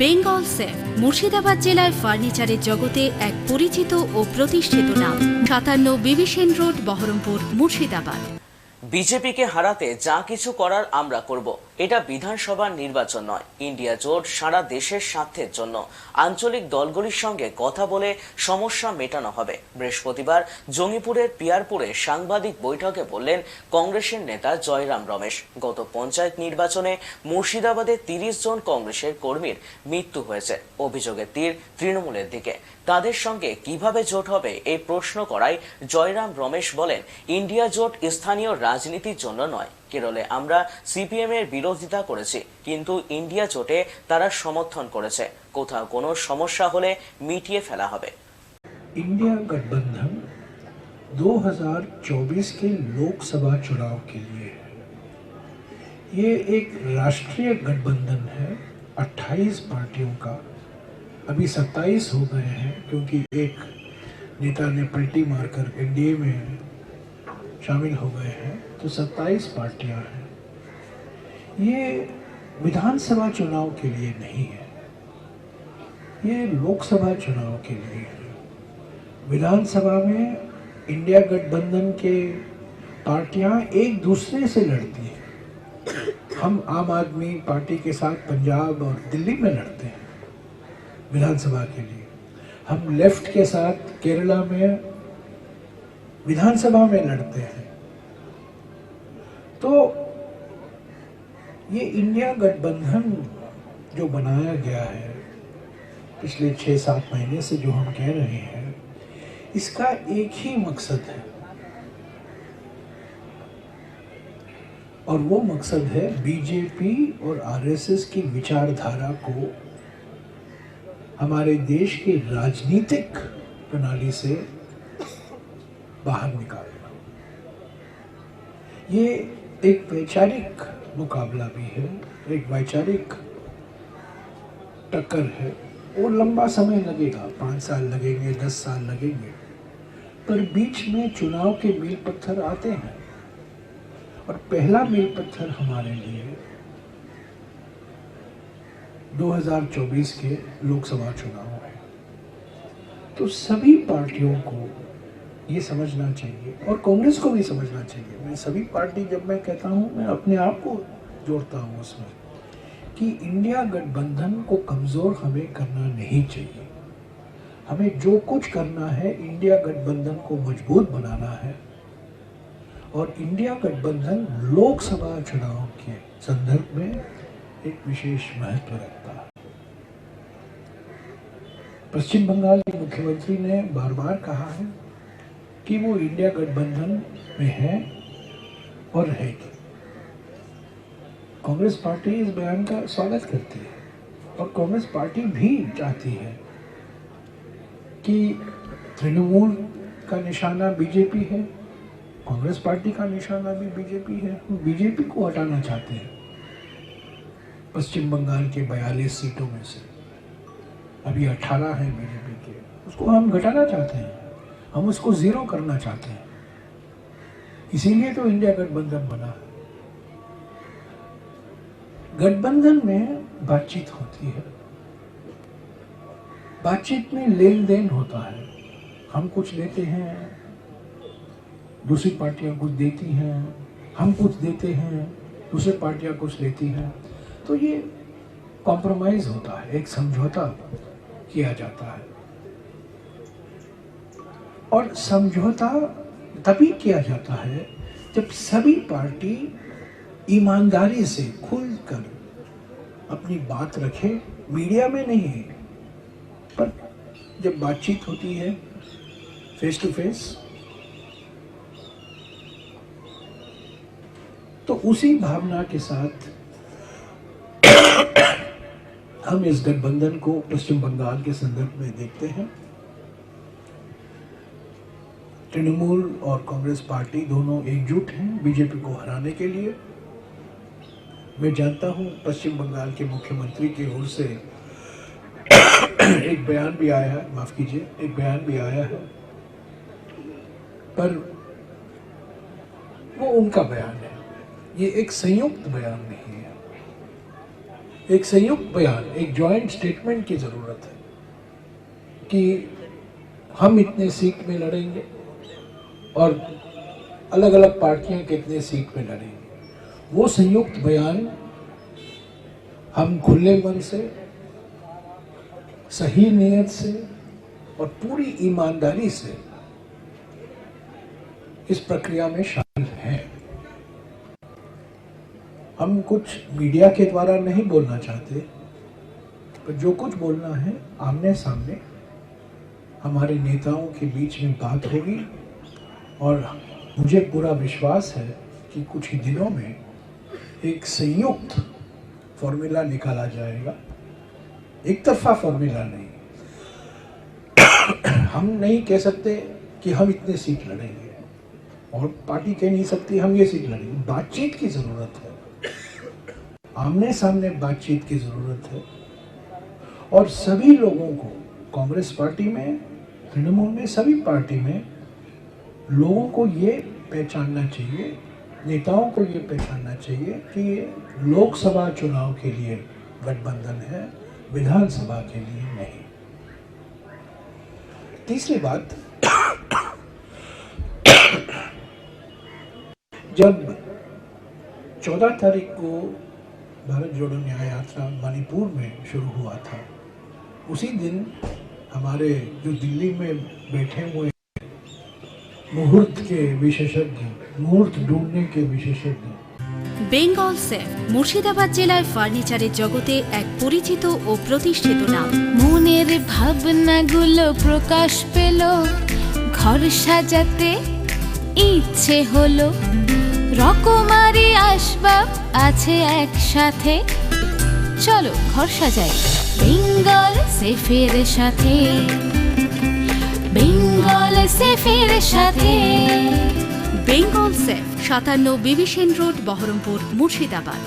Bengal safe Murshidabad জেলায় ফার্নিচারের জগতে এক পরিচিত ও প্রতিষ্ঠিত নাম। 57 বিবিসেন রোড, বহরমপুর, মুর্শিদাবাদ। বিজেপিকে হারাতে যা কিছু করার আমরা করব। এটা বিধানসভা নির্বাচন নয়, ইন্ডিয়া জোট সারা দেশের স্বার্থের জন্য। আঞ্চলিক দলগুলির সঙ্গে কথা বলে সমস্যা মেটানো হবে। বৃহস্পতিবার জঙ্গিপুরের পিয়ারপুরে সাংবাদিক বৈঠকে বললেন কংগ্রেসের নেতা জয়রাম রমেশ। গত পঞ্চায়েত নির্বাচনে মুর্শিদাবাদে 30 জন কংগ্রেসের কর্মীর মৃত্যু হয়েছে। অভিযোগের তীর তৃণমূলের দিকে। তাদের সঙ্গে কিভাবে জোট হবে এই প্রশ্ন করায় জয়রাম রমেশ বলেন, ইন্ডিয়া জোট স্থানীয় রাজনীতির জন্য নয়। কেরলে আমরা সিপিএম এর বিরোধিতা করেছি, কিন্তু ইন্ডিয়া জোটে তারা সমর্থন করেছে। কোথাও কোনো সমস্যা হলে মিটিয়ে ফেলা হবে। इंडिया गठबंधन 2024 के लोकसभा चुनाव के लिए है। ये एक राष्ट्रीय गठबंधन है 28 पार्टियों का। अभी 27 हो गए हैं, क्योंकि एक नेता ने पलटी मारकर एनडीए में शामिल हो गए हैं, तो 27 पार्टियां हैं। ये विधानसभा चुनाव के लिए नहीं है, ये लोकसभा चुनाव के लिए है। विधानसभा में इंडिया गठबंधन के पार्टियां एक दूसरे से लड़ती हैं। हम आम आदमी पार्टी के साथ पंजाब और दिल्ली में लड़ते हैं विधानसभा के लिए। हम लेफ्ट के साथ केरला में विधानसभा में लड़ते हैं। तो ये इंडिया गठबंधन जो बनाया गया है पिछले 6-7 महीने से, जो हम कह रहे हैं, इसका एक ही मकसद है, और वो मकसद है बीजेपी और आरएसएस की विचारधारा को हमारे देश की राजनीतिक प्रणाली से बाहर निकालना। ये एक वैचारिक मुकाबला भी है, एक वैचारिक टक्कर है। वो लंबा समय लगेगा, 5 साल लगेंगे, 10 साल लगेंगे, पर बीच में चुनाव के मील पत्थर आते हैं। और पहला मील पत्थर हमारे लिए 2024 के लोकसभा चुनाव है। तो सभी पार्टियों को ये समझना चाहिए, और कांग्रेस को भी समझना चाहिए। मैं सभी पार्टी, जब मैं कहता हूँ, मैं अपने आप को जोड़ता हूँ उसमें, कि इंडिया गठबंधन को कमजोर हमें करना नहीं चाहिए। हमें जो कुछ करना है, इंडिया गठबंधन को मजबूत बनाना है। और इंडिया गठबंधन लोकसभा चुनाव के संदर्भ में एक विशेष महत्व रखता है। पश्चिम बंगाल के मुख्यमंत्री ने बार बार कहा है कि वो इंडिया गठबंधन में है और रहेगी। कांग्रेस पार्टी इस बयान का स्वागत करती है, और कांग्रेस पार्टी भी चाहती है कि तृणमूल का निशाना बीजेपी है, कांग्रेस पार्टी का निशाना भी बीजेपी है। बीजेपी को हटाना चाहते हैं पश्चिम बंगाल के 42 सीटों में से। अभी 18 है बीजेपी के, उसको हम घटाना चाहते हैं, हम उसको जीरो करना चाहते हैं। इसीलिए तो इंडिया गठबंधन बना है। गठबंधन में बातचीत होती है, बातचीत में लेन देन होता है। हम कुछ लेते हैं, दूसरी पार्टियां कुछ देती हैं, हम कुछ देते हैं, दूसरी पार्टियां कुछ लेती हैं। तो ये कॉम्प्रोमाइज होता है, एक समझौता किया जाता है। और समझौता तभी किया जाता है जब सभी पार्टी ईमानदारी से खुलकर अपनी बात रखे, मीडिया में नहीं, पर जब बातचीत होती है फेस टू फेस, तो उसी भावना के साथ हम इस गठबंधन को पश्चिम बंगाल के संदर्भ में देखते हैं। तृणमूल और कांग्रेस पार्टी दोनों एकजुट हैं बीजेपी को हराने के लिए। मैं जानता हूं पश्चिम बंगाल के मुख्यमंत्री की ओर से एक बयान भी आया है, माफ कीजिए, एक बयान भी आया है, पर वो उनका बयान है, ये एक संयुक्त बयान नहीं है। एक संयुक्त बयान, एक जॉइंट स्टेटमेंट की जरूरत है कि हम इतने सीट में लड़ेंगे और अलग अलग पार्टियां कितने सीट में लड़ेंगी। वो संयुक्त बयान हम खुले मन से, सही नीयत से और पूरी ईमानदारी से इस प्रक्रिया में शामिल हैं। हम कुछ मीडिया के द्वारा नहीं बोलना चाहते, पर जो कुछ बोलना है आमने सामने हमारे नेताओं के बीच में बात होगी और मुझे पूरा विश्वास है कि कुछ ही दिनों में एक संयुक्त फॉर्मूला निकाला जाएगा। एक तरफा फॉर्मूला नहीं। हम नहीं कह सकते कि हम इतने सीट लड़ेंगे और पार्टी कह नहीं सकती हम ये सीट लड़ेंगे। बातचीत की जरूरत है, आमने सामने बातचीत की जरूरत है और सभी लोगों को, कांग्रेस पार्टी में, तृणमूल में, सभी पार्टी में लोगों को ये पहचानना चाहिए, नेताओं को ये पहचानना चाहिए कि ये लोकसभा चुनाव के लिए गठबंधन है, विधानसभा के लिए नहीं। तीसरी बात, जब 14 तारीख को भारत जोड़ो न्याय यात्रा मणिपुर में शुरू हुआ था, उसी दिन हमारे जो दिल्ली में बैठे हुए मुहूर्त के विशेषज्ञ, मुहूर्त ढूंढने के विशेषज्ञ, বেঙ্গল সেফ মুর্শিদাবাদ জেলায় ফার্নিচারের জগতে এক পরিচিত ও প্রতিষ্ঠিত নাম। মনের ভাবনাগুলো প্রকাশ পেল, ঘর সাজাতে ইচ্ছে হলো, রকমারি আসবাব আছে একসাথে, চলো ঘর সাজাই বেঙ্গল সেফের সাথে, বেঙ্গল সেফের সাথে। Bengal safe 57 বিবিসেন road, Baharampur, Murshidabad.